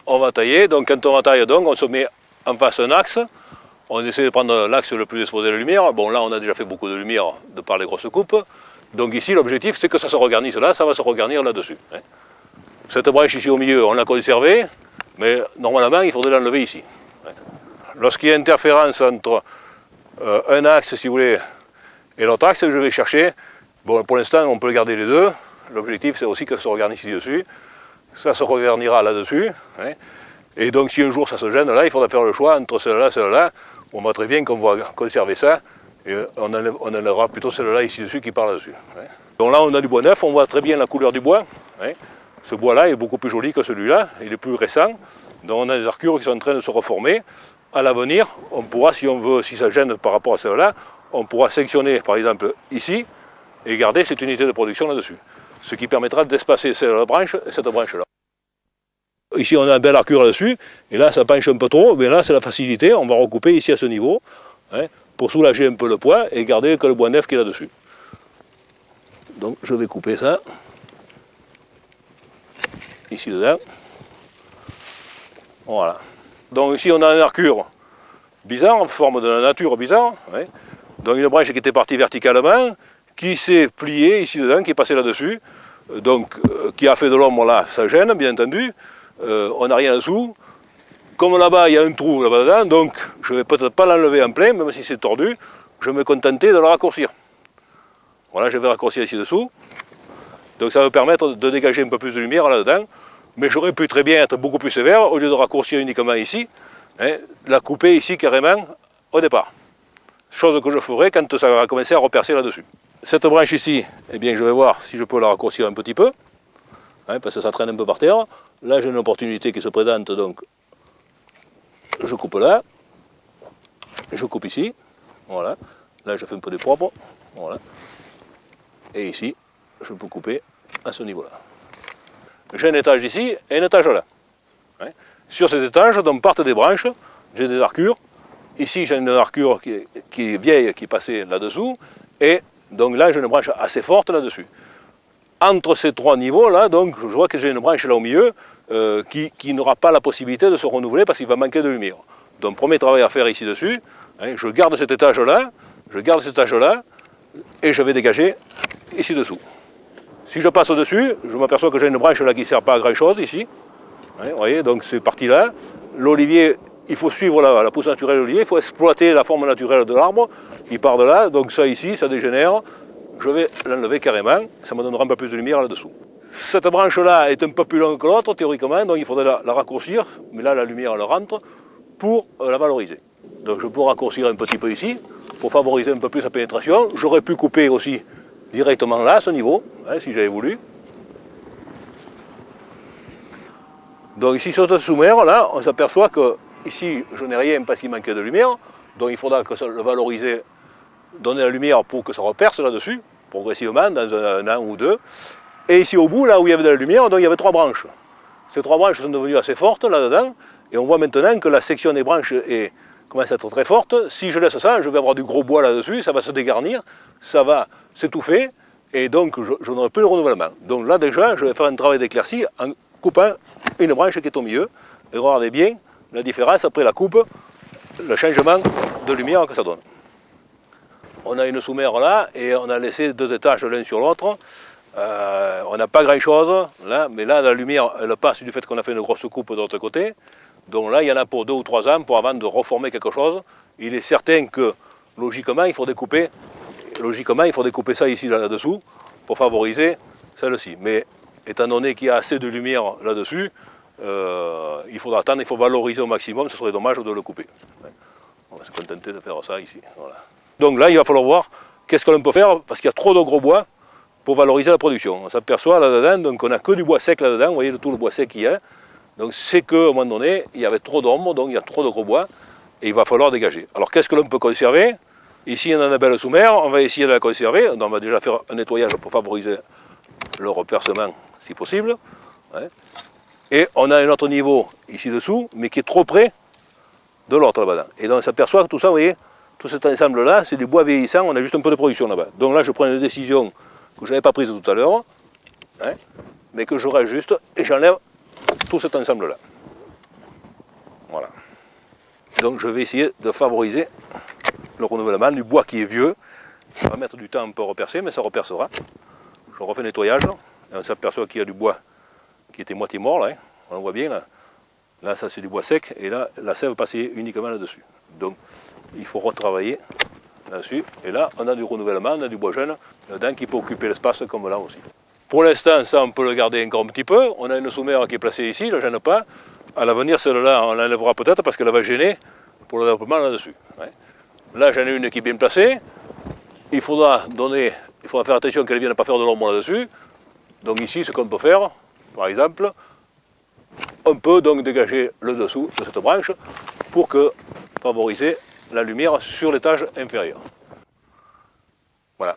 on va tailler. Donc quand on va tailler, donc, on se met en face un axe. On essaie de prendre l'axe le plus exposé de la lumière. Bon, là, on a déjà fait beaucoup de lumière de par les grosses coupes. Donc ici, l'objectif, c'est que ça se regarnisse là, ça va se regarnir là-dessus. Hein. Cette branche ici au milieu, on l'a conservée, mais normalement, il faudrait l'enlever ici. Hein. Lorsqu'il y a interférence entre un axe, si vous voulez, et l'autre axe, je vais chercher. Bon, pour l'instant, on peut garder les deux. L'objectif, c'est aussi que ça se regarnisse ici-dessus. Ça se regarnira là-dessus. Hein. Et donc, si un jour ça se gêne, là, il faudra faire le choix entre celle-là et celle-là. On voit très bien qu'on va conserver ça. Et on enlèvera plutôt celle-là ici-dessus qui part là-dessus. Hein. Donc là, on a du bois neuf. On voit très bien la couleur du bois. Hein. Ce bois-là est beaucoup plus joli que celui-là. Il est plus récent. Donc, on a des arcures qui sont en train de se reformer. À l'avenir, on pourra, si on veut, si ça gêne par rapport à celle-là, on pourra sectionner, par exemple, ici, et garder cette unité de production là-dessus. Ce qui permettra d'espacer cette branche et cette branche-là. Ici, on a un bel arcure là-dessus, et là, ça penche un peu trop, mais là, c'est la facilité. On va recouper ici à ce niveau, hein, pour soulager un peu le poids et garder que le bois neuf qui est là-dessus. Donc, je vais couper ça, ici dedans. Voilà. Donc, ici, on a un arcure bizarre, en forme de la nature bizarre. Hein. Donc, une branche qui était partie verticalement, qui s'est pliée ici dedans, qui est passée là-dessus, donc qui a fait de l'ombre là, ça gêne, bien entendu. On n'a rien en dessous. Comme là-bas, il y a un trou là-bas dedans, donc je ne vais peut-être pas l'enlever en plein, même si c'est tordu, je vais me contenter de le raccourcir. Voilà, je vais raccourcir ici dessous. Donc ça va me permettre de dégager un peu plus de lumière là-dedans, mais j'aurais pu très bien être beaucoup plus sévère, au lieu de raccourcir uniquement ici, hein, la couper ici carrément au départ. Chose que je ferai quand ça va commencer à repercer là-dessus. Cette branche ici, eh bien, je vais voir si je peux la raccourcir un petit peu, hein, parce que ça traîne un peu par terre. Là, j'ai une opportunité qui se présente, donc je coupe là, je coupe ici, voilà. Là, je fais un peu de propre, voilà. Et ici, je peux couper à ce niveau-là. J'ai un étage ici et un étage là. Hein. Sur cet étage, donc, partent des branches, j'ai des arcures. Ici, j'ai une arcure qui est vieille, qui est passée là-dessous, et donc là, j'ai une branche assez forte là-dessus. Entre ces trois niveaux-là, donc, je vois que j'ai une branche là au milieu qui n'aura pas la possibilité de se renouveler parce qu'il va manquer de lumière. Donc, premier travail à faire ici dessus, hein, je garde cet étage-là, et je vais dégager ici dessous. Si je passe au-dessus, je m'aperçois que j'ai une branche là qui ne sert pas à grand-chose ici. Hein, vous voyez, donc c'est parti là. L'olivier, il faut suivre la pousse naturelle de l'olivier, il faut exploiter la forme naturelle de l'arbre. Il part de là, donc ça ici, ça dégénère. Je vais l'enlever carrément, ça me donnera un peu plus de lumière là-dessous. Cette branche-là est un peu plus longue que l'autre, théoriquement, donc il faudrait la raccourcir, mais là la lumière elle rentre, pour la valoriser. Donc je peux raccourcir un petit peu ici, pour favoriser un peu plus la pénétration. J'aurais pu couper aussi directement là, à ce niveau, hein, si j'avais voulu. Donc ici sur cette sous-mer, là, on s'aperçoit que ici je n'ai rien parce qu'il manquait de lumière, donc il faudra que ça le valoriser, donner la lumière pour que ça reperce là-dessus, progressivement, dans un an ou deux. Et ici au bout, là où il y avait de la lumière, donc il y avait trois branches. Ces trois branches sont devenues assez fortes là-dedans, et on voit maintenant que la section des branches commence à être très forte. Si je laisse ça, je vais avoir du gros bois là-dessus, ça va se dégarnir, ça va s'étouffer, et donc je n'aurai plus le renouvellement. Donc là déjà, je vais faire un travail d'éclaircie en coupant une branche qui est au milieu, et regardez bien la différence après la coupe, le changement de lumière que ça donne. On a une sous-mer là, et on a laissé deux étages l'un sur l'autre. On n'a pas grand-chose, là, mais là, la lumière, elle passe du fait qu'on a fait une grosse coupe de l'autre côté. Donc là, il y en a pour 2 ou 3 ans avant de reformer quelque chose. Il est certain que, logiquement, il faut découper ça ici, là-dessous, pour favoriser celle-ci. Mais étant donné qu'il y a assez de lumière là-dessus, il faudra attendre, il faut valoriser au maximum, ce serait dommage de le couper. On va se contenter de faire ça ici. Voilà. Donc là, il va falloir voir qu'est-ce que l'on peut faire, parce qu'il y a trop de gros bois pour valoriser la production. On s'aperçoit là-dedans, donc on n'a que du bois sec là-dedans, vous voyez tout le bois sec qu'il y a. Donc c'est qu'à un moment donné, il y avait trop d'ombre, donc il y a trop de gros bois, et il va falloir dégager. Alors qu'est-ce que l'on peut conserver? Ici on a une belle sous-mer, on va essayer de la conserver, donc on va déjà faire un nettoyage pour favoriser le repercement si possible. Ouais. Et on a un autre niveau ici dessous, mais qui est trop près de l'autre là-bas. Et donc on s'aperçoit que tout ça, vous voyez, tout cet ensemble-là, c'est du bois vieillissant, on a juste un peu de production là-bas. Donc là je prends une décision que je n'avais pas prise tout à l'heure, hein, mais que je rajuste et j'enlève tout cet ensemble-là. Voilà. Donc je vais essayer de favoriser le renouvellement du bois qui est vieux. Ça va mettre du temps un peu à repercer, mais ça repercera. Je refais le nettoyage, et on s'aperçoit qu'il y a du bois qui était moitié mort, là, hein. On le voit bien, là. Là, ça c'est du bois sec, et là, la sève passait uniquement là-dessus. Donc, il faut retravailler là-dessus. Et là, on a du renouvellement, on a du bois jeune, dedans qui peut occuper l'espace comme là aussi. Pour l'instant, ça, on peut le garder encore un petit peu. On a une saumère qui est placée ici, ne gêne pas. À l'avenir, celle-là, on l'enlèvera peut-être parce qu'elle va gêner pour le développement là-dessus. Ouais. Là, j'en ai une qui est bien placée. Il faudra faire attention qu'elle ne vienne pas faire de l'ombre là-dessus. Donc ici, ce qu'on peut faire, par exemple, on peut donc dégager le dessous de cette branche pour favoriser la lumière sur l'étage inférieur. Voilà.